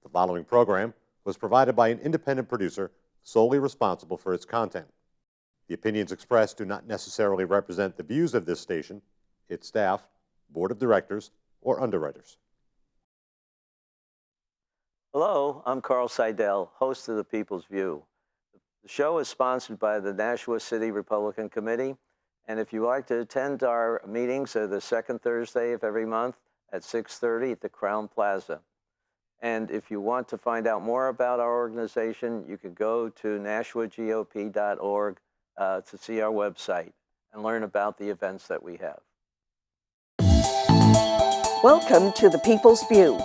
The following program was provided by an independent producer solely responsible for its content. The opinions expressed do not necessarily represent the views of this station, its staff, board of directors, or underwriters. Hello, I'm Carl Seidel, host of The People's View. The show is sponsored by the Nashua City Republican Committee, and if you like to attend our meetings, they're the second Thursday of every month at 6:30 at the Crown Plaza. And if you want to find out more about our organization, you can go to nashuagop.org to see our website and learn about the events that we have. Welcome to The People's View.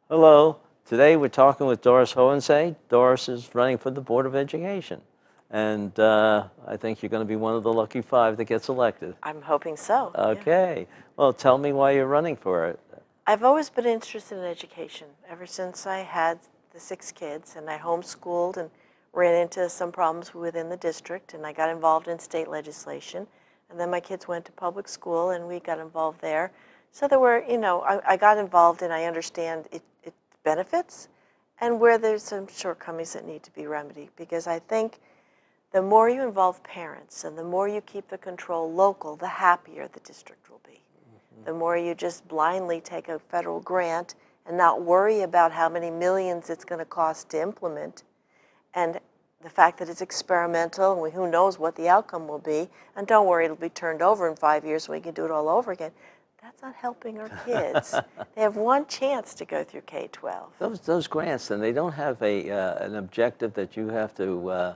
Hello, today we're talking with Doris Hohensee. Doris is running for the Board of Education. And I think you're going to be one of the lucky 5 that gets elected. I'm hoping so. Okay. Yeah. Well, tell me why you're running for it. I've always been interested in education ever since I had the 6 kids, and I homeschooled and ran into some problems within the district, and I got involved in state legislation. And then my kids went to public school, and we got involved there. So there were, I got involved, and I understand its benefits and where there's some shortcomings that need to be remedied, because I think the more you involve parents and the more you keep the control local, the happier the district will be. The more you just blindly take a federal grant and not worry about how many millions it's going to cost to implement, and the fact that it's experimental and who knows what the outcome will be, and don't worry, it'll be turned over in 5 years and we can do it all over again. That's not helping our kids. They have one chance to go through K-12. Those grants, then, they don't have an objective that you have to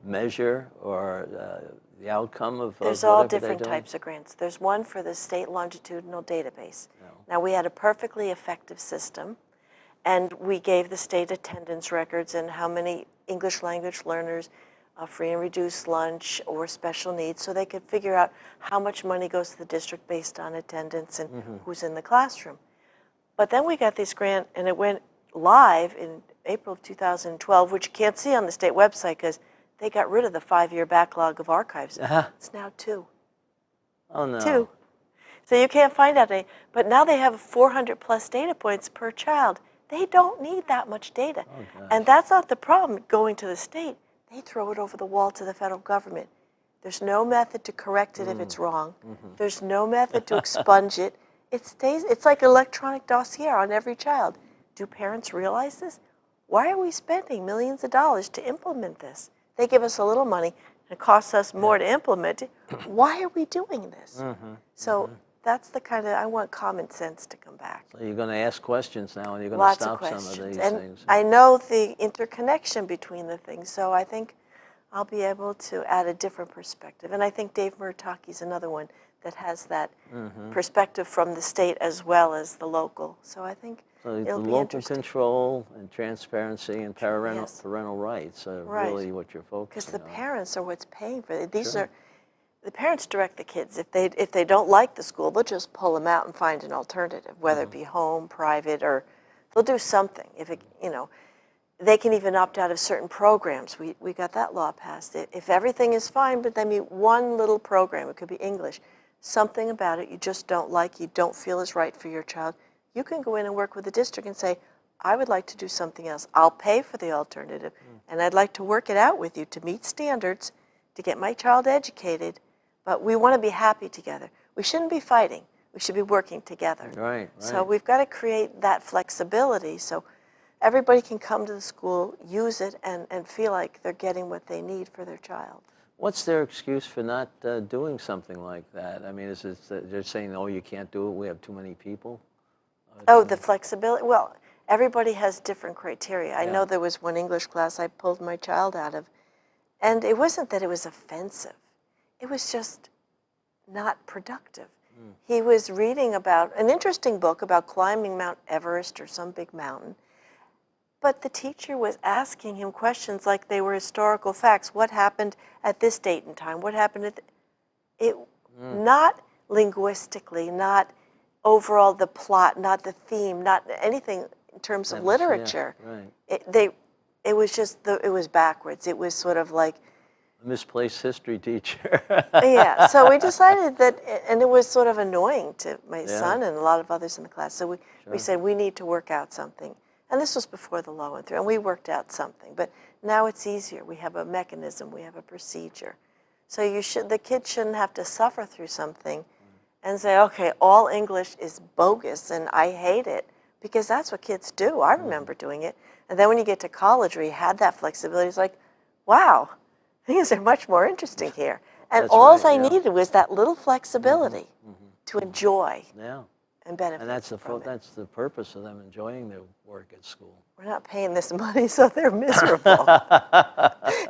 measure or the outcome of There's all different types of grants. There's one for the state longitudinal database. No. Now, we had a perfectly effective system, and we gave the state attendance records and how many English language learners, free and reduced lunch or special needs, so they could figure out how much money goes to the district based on attendance and who's in the classroom. But then we got this grant, and it went live in April of 2012, which you can't see on the state website because they got rid of the 5-year backlog of archives. It's now 2. Oh, no. 2. So you can't find out any. But now they have 400 plus data points per child. They don't need that much data. Oh, and that's not the problem going to the state. They throw it over the wall to the federal government. There's no method to correct it if it's wrong. There's no method to expunge it. It's like an electronic dossier on every child. Do parents realize this? Why are we spending millions of dollars to implement this? They give us a little money, and it costs us more to implement it. Why are we doing this? So that's the kind of, I want common sense to come back. So you're going to ask questions now, and you're going Lots to stop of some questions. of these and things. I know the interconnection between the things, so I think I'll be able to add a different perspective. And I think Dave Murataki's another one that has that perspective from the state as well as the local. So I think So the it'll be local interesting. control and transparency and parental rights are really what you're focusing on. Because the parents are what's paying for it. The parents direct the kids. If they don't like the school, they'll just pull them out and find an alternative, whether it be home, private, or they'll do something. They can even opt out of certain programs. We got that law passed. If everything is fine, but then one little program, it could be English, something about it you just don't like, you don't feel is right for your child, you can go in and work with the district and say, I would like to do something else. I'll pay for the alternative, and I'd like to work it out with you to meet standards, to get my child educated, but we want to be happy together. We shouldn't be fighting. We should be working together. Right. So we've got to create that flexibility so everybody can come to the school, use it, and feel like they're getting what they need for their child. What's their excuse for not doing something like that? I mean, is it they're saying, oh, you can't do it, we have too many people? Oh, the flexibility? Well, everybody has different criteria. I know there was one English class I pulled my child out of, and it wasn't that it was offensive. It was just not productive. He was reading about an interesting book about climbing Mount Everest or some big mountain, but the teacher was asking him questions like they were historical facts. What happened at this date and time? What happened at not linguistically, not overall the plot, not the theme, not anything in terms of literature. Yeah, right. It was just, it was backwards. It was sort of like Misplaced history teacher. Yeah, so we decided that, and it was sort of annoying to my son and a lot of others in the class. So we said we need to work out something. And this was before the law went through, and we worked out something. But now it's easier. We have a mechanism, we have a procedure. So the kids shouldn't have to suffer through something and say, okay, all English is bogus and I hate it, because that's what kids do. I remember doing it. And then when you get to college where you had that flexibility, it's like, wow, things are much more interesting here. And all I needed was that little flexibility to enjoy and benefit. And that's from it. that's the purpose of them enjoying their work at school. We're not paying this money, so they're miserable.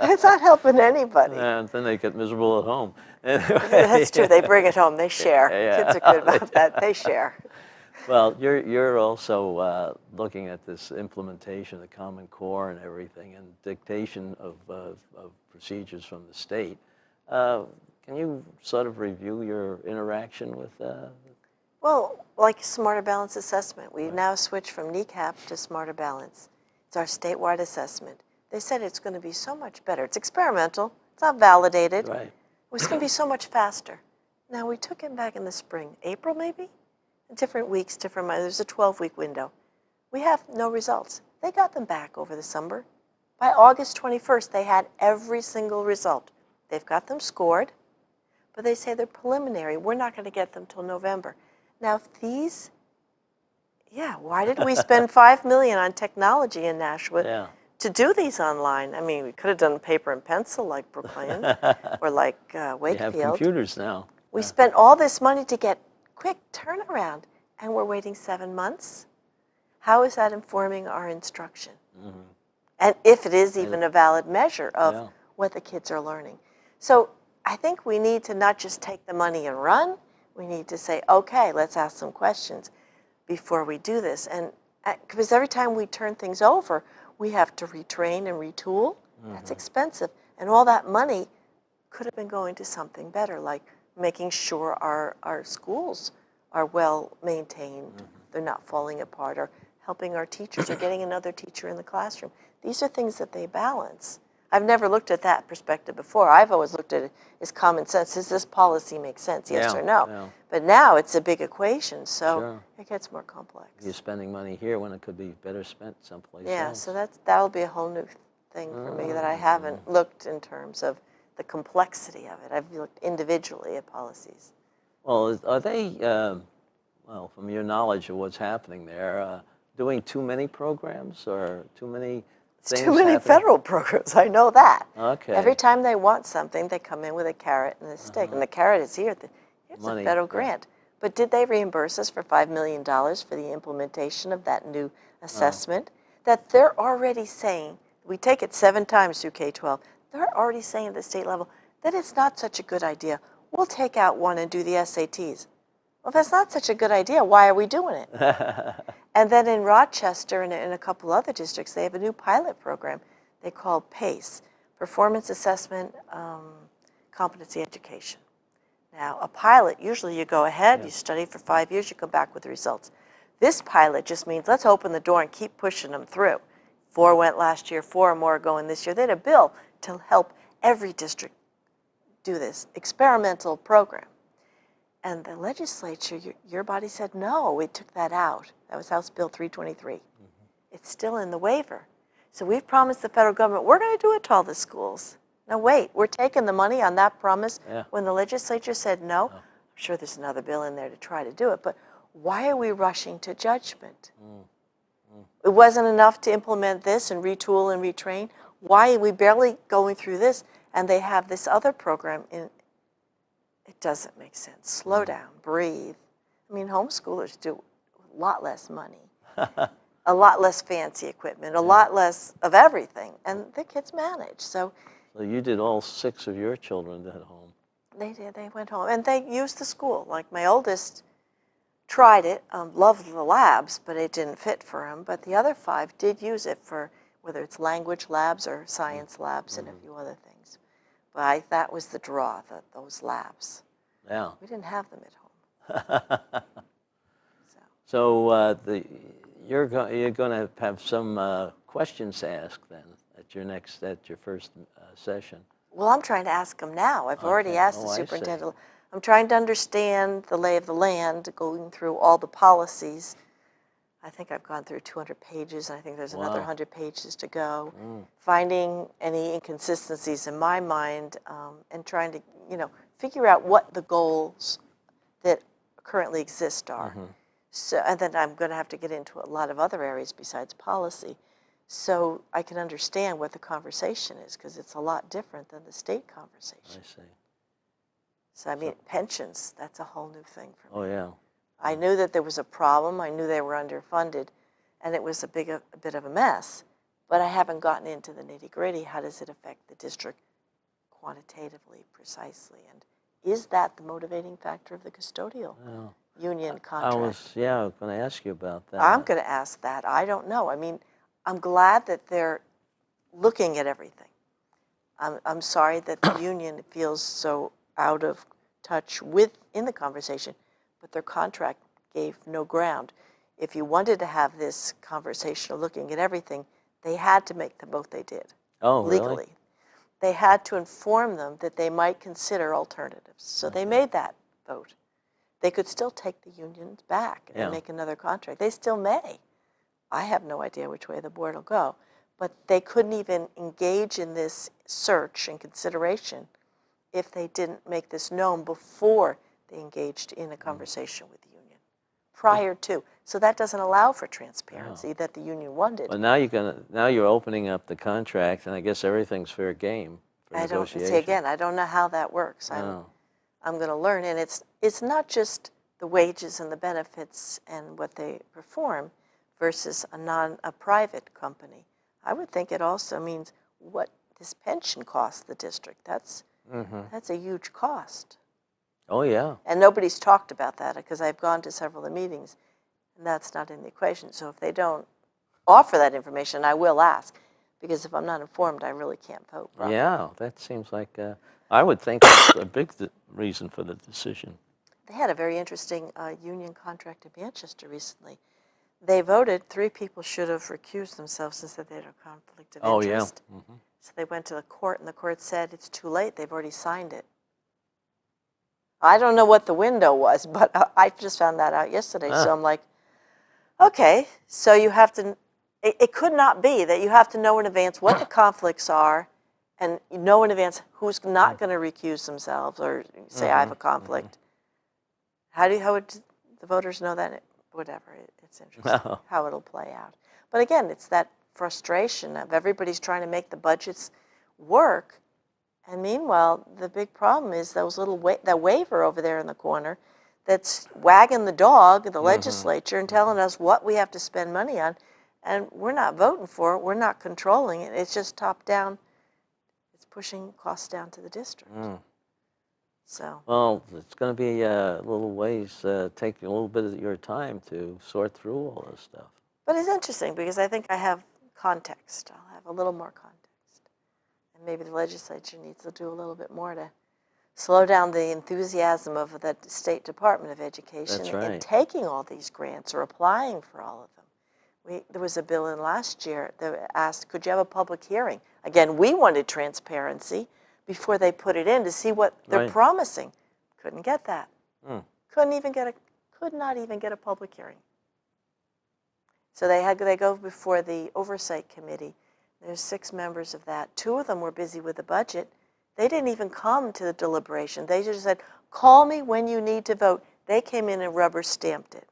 It's not helping anybody. And then they get miserable at home. That's true. They bring it home. They share. Kids are good about that. They share. Well, you're also looking at this implementation of the Common Core and everything, and dictation of procedures from the state. Can you sort of review your interaction with? Well, like Smarter Balance assessment, we now switched from NECAP to Smarter Balance. It's our statewide assessment. They said it's going to be so much better. It's experimental. It's not validated. Right. It's going to be so much faster. Now, we took it back in the spring, April maybe? Different weeks, different months. There's a 12-week window. We have no results. They got them back over the summer. By August 21st, they had every single result. They've got them scored, but they say they're preliminary. We're not going to get them till November. Now, if these, why did we spend $5 million on technology in Nashua to do these online? I mean, we could have done paper and pencil like Brookline or like Wakefield. You have computers now. We spent all this money to get quick turnaround, and we're waiting 7 months. How is that informing our instruction? And if it is even a valid measure of what the kids are learning. So I think we need to not just take the money and run. We need to say, okay, let's ask some questions before we do this. And because every time we turn things over, we have to retrain and retool. That's expensive. And all that money could have been going to something better, like making sure our schools are well maintained, they're not falling apart, or helping our teachers, or getting another teacher in the classroom. These are things that they balance. I've never looked at that perspective before. I've always looked at it as common sense. Does this policy make sense, yes or no? Yeah. But now it's a big equation, so it gets more complex. You're spending money here when it could be better spent someplace else. Yeah, so that'll be a whole new thing for me that I haven't looked in terms of the complexity of it. I've looked individually at policies. Well, are they, well, from your knowledge of what's happening there, doing too many programs or too many things Too many federal programs, I know that. Okay. Every time they want something, they come in with a carrot and a stick. And the carrot is here. Here's Money, a federal grant. But did they reimburse us for $5 million for the implementation of that new assessment? That they're already saying, we take it 7 times through K-12, they're already saying at the state level that it's not such a good idea. We'll take out one and do the SATs. Well, if that's not such a good idea, why are we doing it? And then in Rochester and in a couple other districts, they have a new pilot program they call PACE, Performance Assessment Competency Education. Now, a pilot, usually you go ahead, you study for 5 years, you come back with the results. This pilot just means let's open the door and keep pushing them through. 4 went last year, 4 more are going this year. They had a bill to help every district do this experimental program. And the legislature, your body said, no, we took that out. That was House Bill 323. It's still in the waiver. So we've promised the federal government, we're going to do it to all the schools. Now wait, we're taking the money on that promise when the legislature said no. I'm sure there's another bill in there to try to do it, but why are we rushing to judgment? It wasn't enough to implement this and retool and retrain. Why are we barely going through this and they have this other program in? It doesn't make sense. Slow down, breathe. I mean, homeschoolers do a lot less money, a lot less fancy equipment, a lot less of everything, and the kids manage. So you did all 6 of your children at home. They did. They went home, and they used the school. Like my oldest tried it, loved the labs, but it didn't fit for him. But the other 5 did use it for whether it's language labs or science labs and a few other things. But that was the draw, those labs. Yeah. We didn't have them at home. So you're going to have some questions asked then at your first session. Well, I'm trying to ask them now. I've already Okay. asked Oh, the I see. superintendent. I'm trying to understand the lay of the land, going through all the policies. I think I've gone through 200 pages, and I think there's another Wow. 100 pages to go. Finding any inconsistencies in my mind, and trying to, figure out what the goals that currently exist are. So, and then I'm going to have to get into a lot of other areas besides policy, so I can understand what the conversation is, because it's a lot different than the state conversation. I see. So, I mean, pensions, that's a whole new thing for me. Oh, yeah. I knew that there was a problem. I knew they were underfunded, and it was a bit of a mess. But I haven't gotten into the nitty-gritty. How does it affect the district quantitatively, precisely? And is that the motivating factor of the custodial union contract? I was going to ask you about that. I'm going to ask that. I don't know. I mean, I'm glad that they're looking at everything. I'm sorry that the union feels so out of touch in the conversation, but their contract gave no ground. If you wanted to have this conversation of looking at everything, they had to make the vote they did. Oh, legally. really? They had to inform them that they might consider alternatives. So they made that vote. They could still take the unions back and make another contract. They still may. I have no idea which way the board will go. But they couldn't even engage in this search and consideration if they didn't make this known before they engaged in a conversation with the union, prior to. So that doesn't allow for transparency that the union wanted. Well, now you're opening up the contract, and I guess everything's fair game for negotiation. See, again, I don't know how that works. I'm going to learn, and it's not just the wages and the benefits and what they perform versus a private company. I would think it also means what this pension costs the district. That's a huge cost. Oh, yeah. And nobody's talked about that, because I've gone to several of the meetings, and that's not in the equation. So if they don't offer that information, I will ask, because if I'm not informed, I really can't vote properly. Yeah, that seems like, I would think that's a big reason for the decision. They had a very interesting union contract in Manchester recently. They voted 3 people should have recused themselves and said they had a conflict of interest. Oh, yeah. So they went to the court, and the court said it's too late. They've already signed it. I don't know what the window was, but I just found that out yesterday. So I'm like, okay, so you have to, it could not be that you have to know in advance what the conflicts are, and you know in advance who's not going to recuse themselves or say, I have a conflict. How would the voters know that? Whatever, it's interesting how it'll play out. But again, it's that frustration of everybody's trying to make the budgets work, and meanwhile, the big problem is those that waiver over there in the corner that's wagging the dog, the legislature, and telling us what we have to spend money on, and we're not voting for it, we're not controlling it, it's just top down, it's pushing costs down to the district. So. Well, it's going to be a little ways, take a little bit of your time to sort through all this stuff. But it's interesting, because I think I have context. I'll have a little more context. And maybe the legislature needs to do a little bit more to slow down the enthusiasm of the State Department of Education in taking all these grants or applying for all of them. There was a bill in last year that asked, could you have a public hearing? Again, we wanted transparency before they put it in to see what they're promising. Couldn't get that. Could not even get a public hearing. So they go before the Oversight Committee. There's 6 members of that. 2 of them were busy with the budget. They didn't even come to the deliberation. They just said, call me when you need to vote. They came in and rubber stamped it.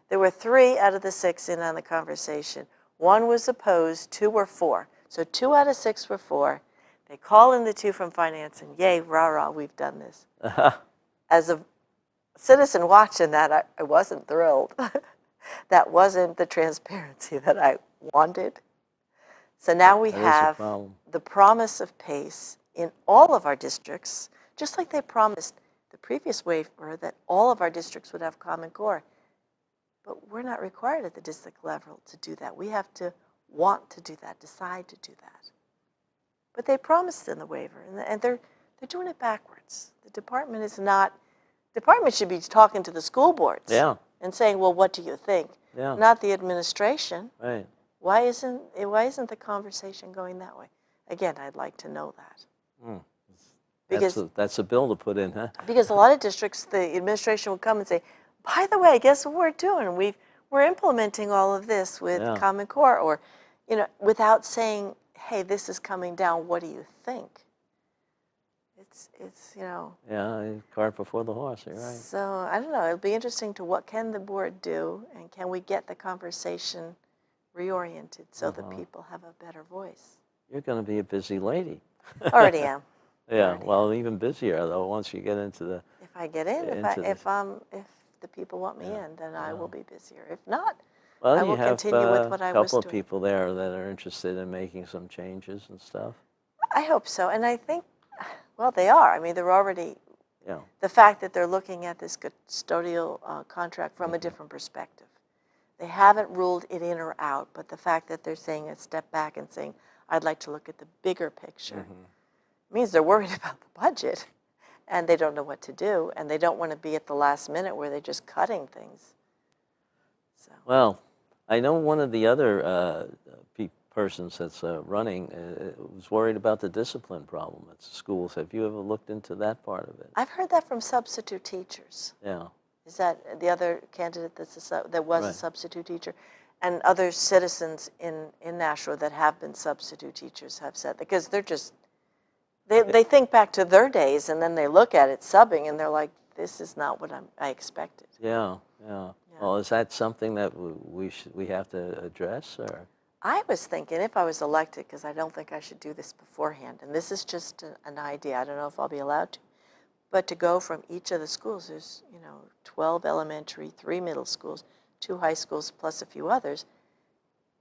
There were 3 out of the 6 in on the conversation. 1 was opposed, 2 were for. So 2 out of 6 were for. They call in the 2 from finance, and yay, rah-rah, we've done this. As a citizen watching that, I wasn't thrilled. That wasn't the transparency that I wanted. So now we have the promise of PACE in all of our districts, just like they promised the previous waiver that all of our districts would have Common Core. But we're not required at the district level to do that. We have to want to do that, decide to do that. But they promised in the waiver, and they're doing it backwards. The department is not. The department should be talking to the school boards and saying, "Well, what do you think?" Not the administration. Right. Why isn't the conversation going that way? Again, I'd like to know that. Mm. Because That's a bill to put in, huh? Because a lot of districts, the administration will come and say, by the way, guess what we're doing? We're implementing all of this with Yeah. Common Core, or, without saying, hey, this is coming down, what do you think? It's Yeah, cart before the horse, you're right. So, I don't know, it'll be interesting to what can the board do, and can we get the conversation reoriented so that people have a better voice? You're going to be a busy lady. Already am. Yeah, Already well, even busier, though, once you get into the... If I get in, if the people want me in, then I will be busier. If not, Well, I you will have continue with what I a was couple of doing. people there that are interested in making some changes and stuff. I hope so, and I think, well, they are. I mean, they're already, Yeah. the fact that they're looking at this custodial contract from a different perspective. They haven't ruled it in or out, but the fact that they're saying a step back and saying, I'd like to look at the bigger picture, means they're worried about the budget, and they don't know what to do, and they don't want to be at the last minute where they're just cutting things. So. Well, I know one of the other persons that's running was worried about the discipline problem at schools. Have you ever looked into that part of it? I've heard that from substitute teachers. Yeah. Is that the other candidate that was a Right. substitute teacher? And other citizens in Nashua that have been substitute teachers have said, because they're just, they think back to their days, and then they look at it subbing, and they're like, this is not what I expected. Yeah, yeah. Well, is that something that we have to address, or? I was thinking, if I was elected, because I don't think I should do this beforehand, and this is just an idea, I don't know if I'll be allowed to, but to go from each of the schools, there's 12 elementary, 3 middle schools, 2 high schools, plus a few others,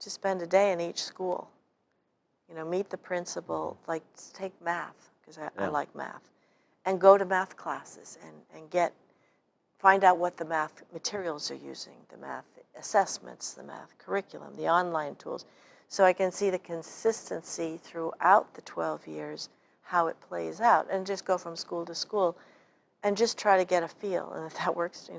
to spend a day in each school. Meet the principal, like take math, because I like math, and go to math classes and find out what the math materials are using, the math assessments, the math curriculum, the online tools, so I can see the consistency throughout the 12 years, how it plays out, and just go from school to school and just try to get a feel. And if that works,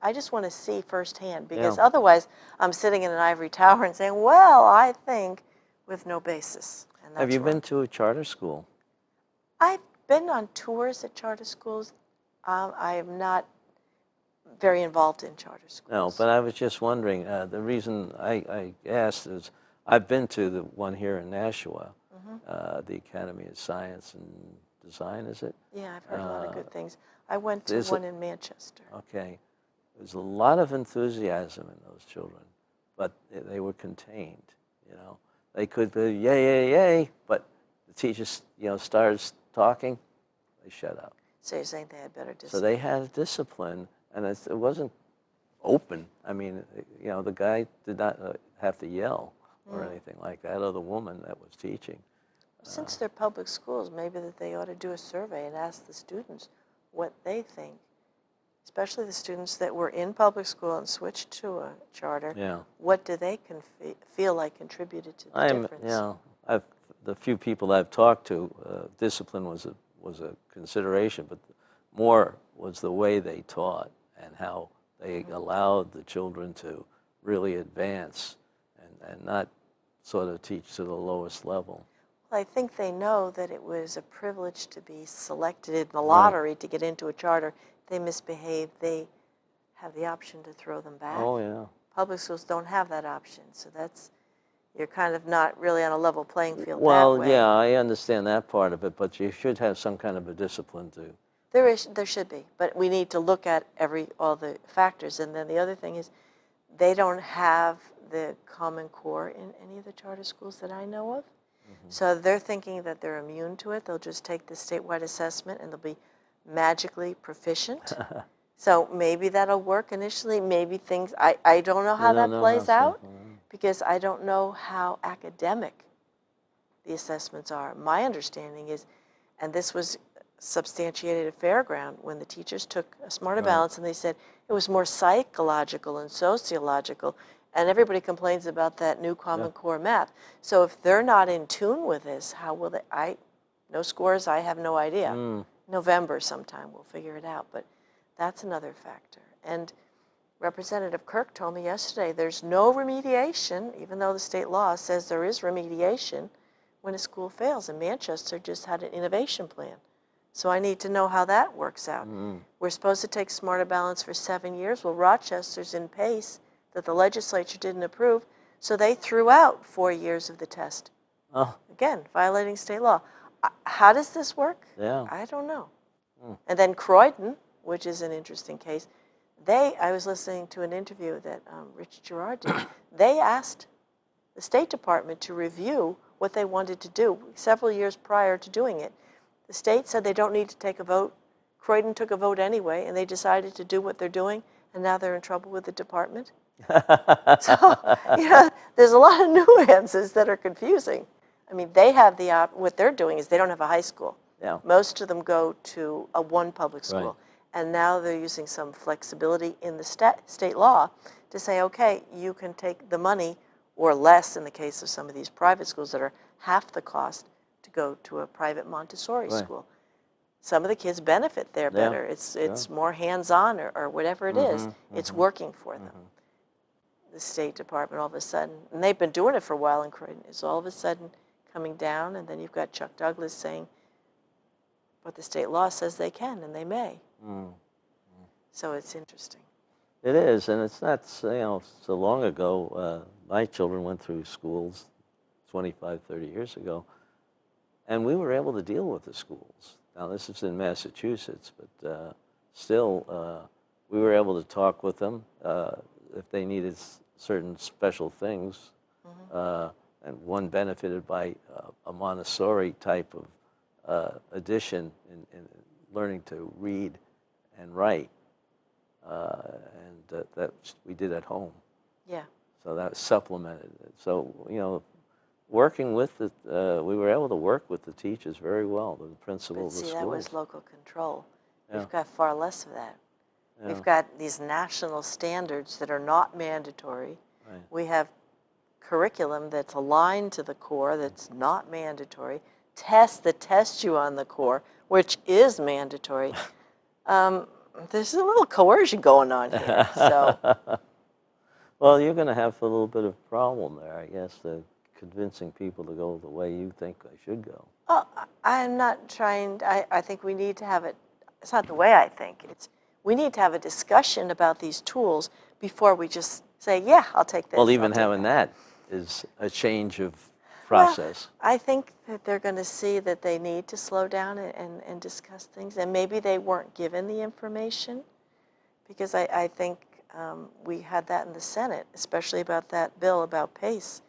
I just want to see firsthand, because otherwise I'm sitting in an ivory tower and saying, well, I think, with no basis. And that's Have you wrong. been to a charter school? I've been on tours at charter schools. I am not very involved in charter schools. No, but I was just wondering, the reason I asked is I've been to the one here in Nashua, the Academy of Science and Design, is it? Yeah, I've heard a lot of good things. I went to is one it- in Manchester. Okay. There's a lot of enthusiasm in those children, but they were contained, They could be, yay, yay, yay, but the teacher, starts talking, they shut up. So you're saying they had better discipline? So they had discipline, and it wasn't open. I mean, the guy did not have to yell or anything like that, or the woman that was teaching. Since they're public schools, maybe that they ought to do a survey and ask the students what they think, especially the students that were in public school and switched to a charter. Yeah. What do they feel like contributed to the difference? The few people I've talked to, discipline was a consideration, but more was the way they taught and how they allowed the children to really advance and not sort of teach to the lowest level. Well, I think they know that it was a privilege to be selected in the lottery to get into a charter. If they misbehave, they have the option to throw them back. Oh, yeah. Public schools don't have that option, so you're kind of not really on a level playing field Well, that way. yeah, I understand that part of it, but you should have some kind of a discipline too. There should be, but we need to look at all the factors. And then the other thing is, they don't have the Common Core in any of the charter schools that I know of. So they're thinking that they're immune to it. They'll just take the statewide assessment and they'll be magically proficient. So maybe that'll work initially. Maybe things, I don't know how that plays out, because I don't know how academic the assessments are. My understanding is, and this was substantiated at Fairground, when the teachers took a smarter balance and they said it was more psychological and sociological, and everybody complains about that new Common Core math. So if they're not in tune with this, how will they, no scores, I have no idea. November sometime we'll figure it out, but that's another factor. And Representative Kirk told me yesterday there's no remediation, even though the state law says there is remediation when a school fails. And Manchester just had an innovation plan. So I need to know how that works out. We're supposed to take Smarter Balance for 7 years. Well, Rochester's in PACE that the legislature didn't approve, so they threw out 4 years of the test. Oh, Again, violating state law. How does this work? yeah. I don't know. And then Croydon, which is an interesting case, I was listening to an interview that Rich Girard did. They asked the State Department to review what they wanted to do several years prior to doing it. The state said they don't need to take a vote. Croydon took a vote anyway, and they decided to do what they're doing, and now they're in trouble with the department. So, there's a lot of nuances that are confusing. I mean, they have what they're doing is they don't have a high school. Yeah. Most of them go to one public school. Right. And now they're using some flexibility in the state law to say, okay, you can take the money or less in the case of some of these private schools that are half the cost to go to a private Montessori school. Some of the kids benefit there better. It's more hands-on or whatever it is. It's working for them. The State Department all of a sudden, and they've been doing it for a while in Croydon, is all of a sudden coming down, and then you've got Chuck Douglas saying, but the state law says they can and they may. So it's interesting. It is, and it's not so long ago. My children went through schools 25, 30 years ago, and we were able to deal with the schools. Now, this is in Massachusetts, but still, we were able to talk with them if they needed certain special things, and one benefited by a Montessori type of addition in learning to read and write, and that we did at home. Yeah. So that supplemented it. So, working with we were able to work with the teachers very well, the principal of the schools. That was local control. Yeah. We've got far less of that. Yeah. We've got these national standards that are not mandatory. Right. We have curriculum that's aligned to the core that's not mandatory. Tests that test you on the core, which is mandatory. There's a little coercion going on here. So. Well, you're going to have a little bit of problem there, I guess, convincing people to go the way you think they should go. Well, I'm not trying. I think we need to have it. It's not the way I think. We need to have a discussion about these tools before we just say, yeah, I'll take this. Well, even having that is a change of process. Well, I think that they're going to see that they need to slow down and discuss things, and maybe they weren't given the information, because I think we had that in the Senate, especially about that bill about PACE.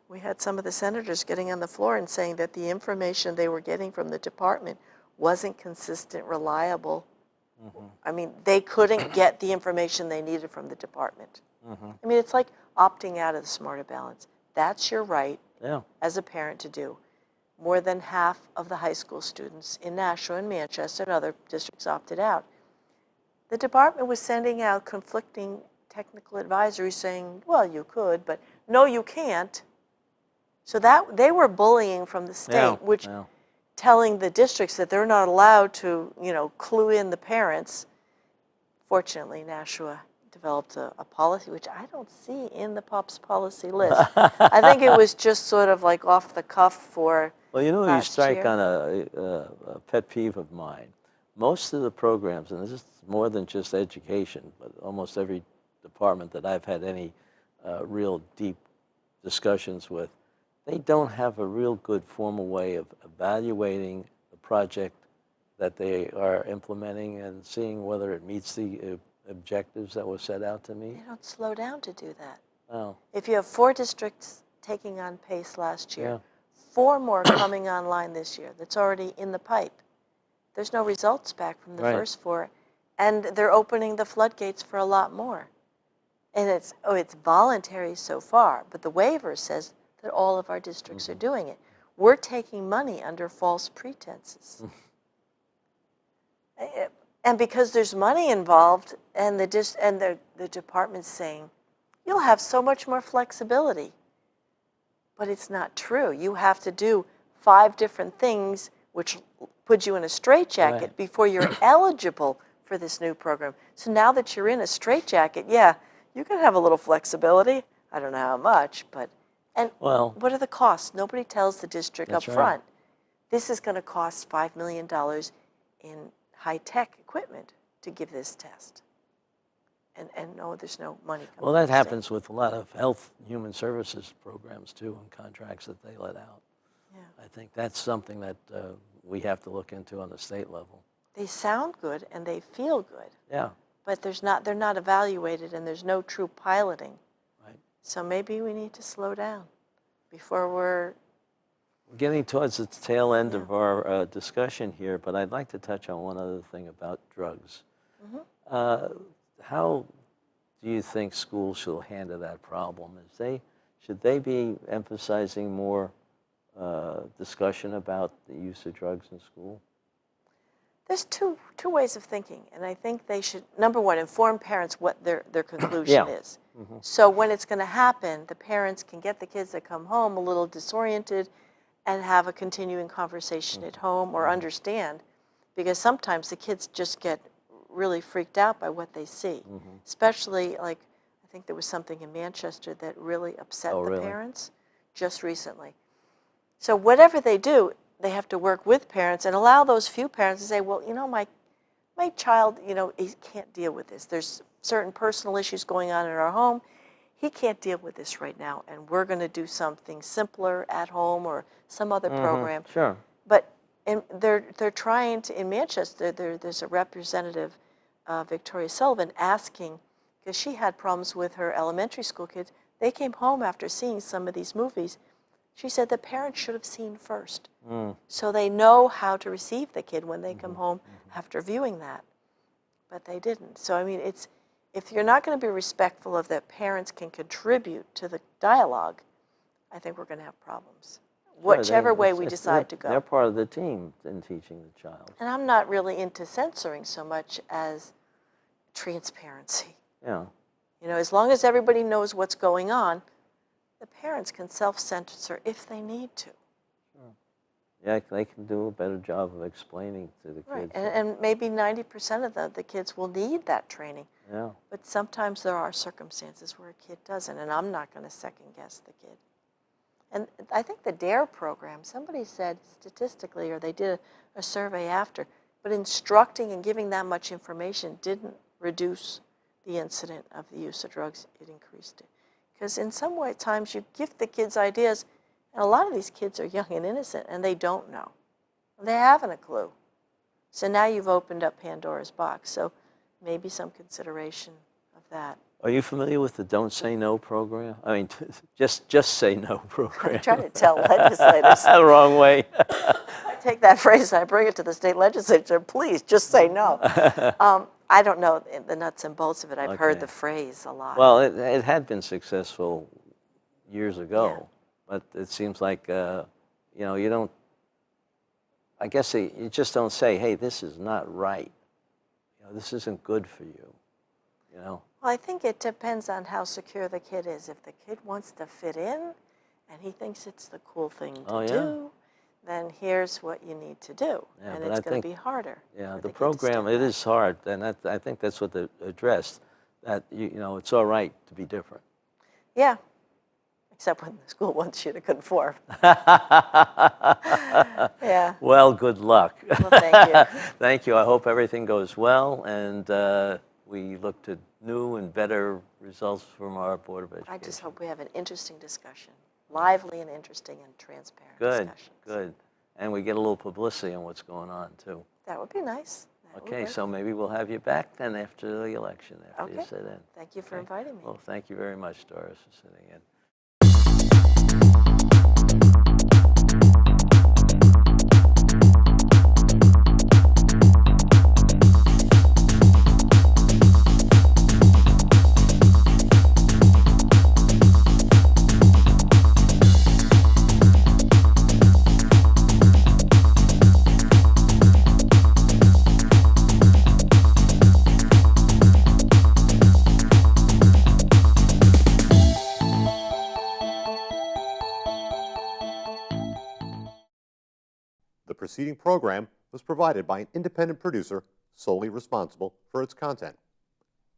We had some of the senators getting on the floor and saying that the information they were getting from the department wasn't consistent, reliable. I mean, they couldn't get the information they needed from the department. I mean, it's like opting out of the Smarter Balance. That's your right as a parent to do. More than half of the high school students in Nashua and Manchester and other districts opted out. The department was sending out conflicting technical advisories saying, well, you could, but no, you can't. So that they were bullying from the state, telling the districts that they're not allowed to, clue in the parents. Fortunately, Nashua developed a policy, which I don't see in the POPs policy list. I think it was just sort of like off the cuff for Well, you strike year. on a pet peeve of mine. Most of the programs, and this is more than just education, but almost every department that I've had any real deep discussions with, they don't have a real good formal way of evaluating the project that they are implementing and seeing whether it meets the objectives that were set out to meet. They don't slow down to do that. Oh. If you have 4 districts taking on PACE last year, 4 more coming online this year, that's already in the pipe. There's no results back from the first 4, and they're opening the floodgates for a lot more. And it's voluntary so far, but the waiver says that all of our districts are doing it. We're taking money under false pretenses. And because there's money involved, and the department's saying, you'll have so much more flexibility. But it's not true. You have to do 5 different things, which put you in a straitjacket before you're eligible for this new program. So now that you're in a straitjacket, you can have a little flexibility. I don't know how much, but And Well, what are the costs? Nobody tells the district up That's right. front. This is going to cost $5 million in high-tech equipment to give this test. And no, there's no money coming well, that from the state. happens with a lot of health and human services programs too, and contracts that they let out. Yeah. I think that's something that we have to look into on the state level. They sound good and they feel good, Yeah, but they're not evaluated and there's no true piloting. right. So maybe we need to slow down before we're, We're getting towards the tail end Yeah. of our discussion here, but I'd like to touch on one other thing about drugs. How do you think schools should handle that problem? Should they be emphasizing more discussion about the use of drugs in school? there's two ways of thinking, and I think they should, number one, inform parents what their conclusion Yeah. is. So when it's going to happen, the parents can get the kids that come home a little disoriented and have a continuing conversation at home or understand, because sometimes the kids just get really freaked out by what they see, especially like I think there was something in Manchester that really upset Oh, the really? parents just recently. So whatever they do, they have to work with parents and allow those few parents to say, well, you know, my child, you know, he can't deal with this. There's certain personal issues going on in our home. He can't deal with this right now, and we're going to do something simpler at home or some other program. Sure. But they're trying to, in Manchester, there's a representative, Victoria Sullivan, asking, because she had problems with her elementary school kids. They came home after seeing some of these movies. She said the parents should have seen first, so they know how to receive the kid when they come home after viewing that. But they didn't. So, I mean, if you're not going to be respectful of that parents can contribute to the dialogue, I think we're going to have problems, whichever way we decide to go. They're part of the team in teaching the child. And I'm not really into censoring so much as transparency. Yeah. You know, as long as everybody knows what's going on, the parents can self-censor if they need to. Yeah, they can do a better job of explaining to the Right. kids. And maybe 90% of the kids will need that training. Yeah. But sometimes there are circumstances where a kid doesn't, and I'm not going to second guess the kid. And I think the DARE program, somebody said statistically, or they did a survey after, but instructing and giving that much information didn't reduce the incident of the use of drugs, it increased it. Because in some way, at times you give the kids ideas, and a lot of these kids are young and innocent, and they don't know. They haven't a clue. So now you've opened up Pandora's box. So maybe some consideration of that. Are you familiar with the Don't Say No program? I mean, just say no program. I try to tell legislators. The wrong way. I take that phrase and I bring it to the state legislature. Please, just say no. I don't know the nuts and bolts of it. I've heard Okay. the phrase a lot. Well, it had been successful years ago, Yeah. but it seems like, you know, you don't, I guess you just don't say, hey, this is not right. You know, this isn't good for you, you know? Well, I think it depends on how secure the kid is. If the kid wants to fit in and he thinks it's the cool thing to Oh, yeah. do, then here's what you need to do. Yeah, and but it's I going think- to be harder. Yeah, for the kid to program, step it back. is hard, and I think that's what they addressed, that, you know, it's all right to be different. Yeah, except when the school wants you to conform. Yeah. Well, good luck. Well, thank you. Thank you. I hope everything goes well, and we look to new and better results from our Board of Education. I just hope we have an interesting discussion, lively and interesting and transparent Good, discussions. good. And we get a little publicity on what's going on, too. That would be nice. That would Okay, work. so maybe we'll have you back then after the election, after you Okay. sit in. Thank you for Okay. inviting me. Well, thank you very much, Doris, for sitting in. The preceding program was provided by an independent producer solely responsible for its content.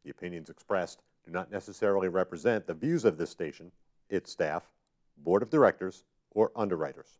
The opinions expressed do not necessarily represent the views of this station, its staff, Board of Directors, or underwriters.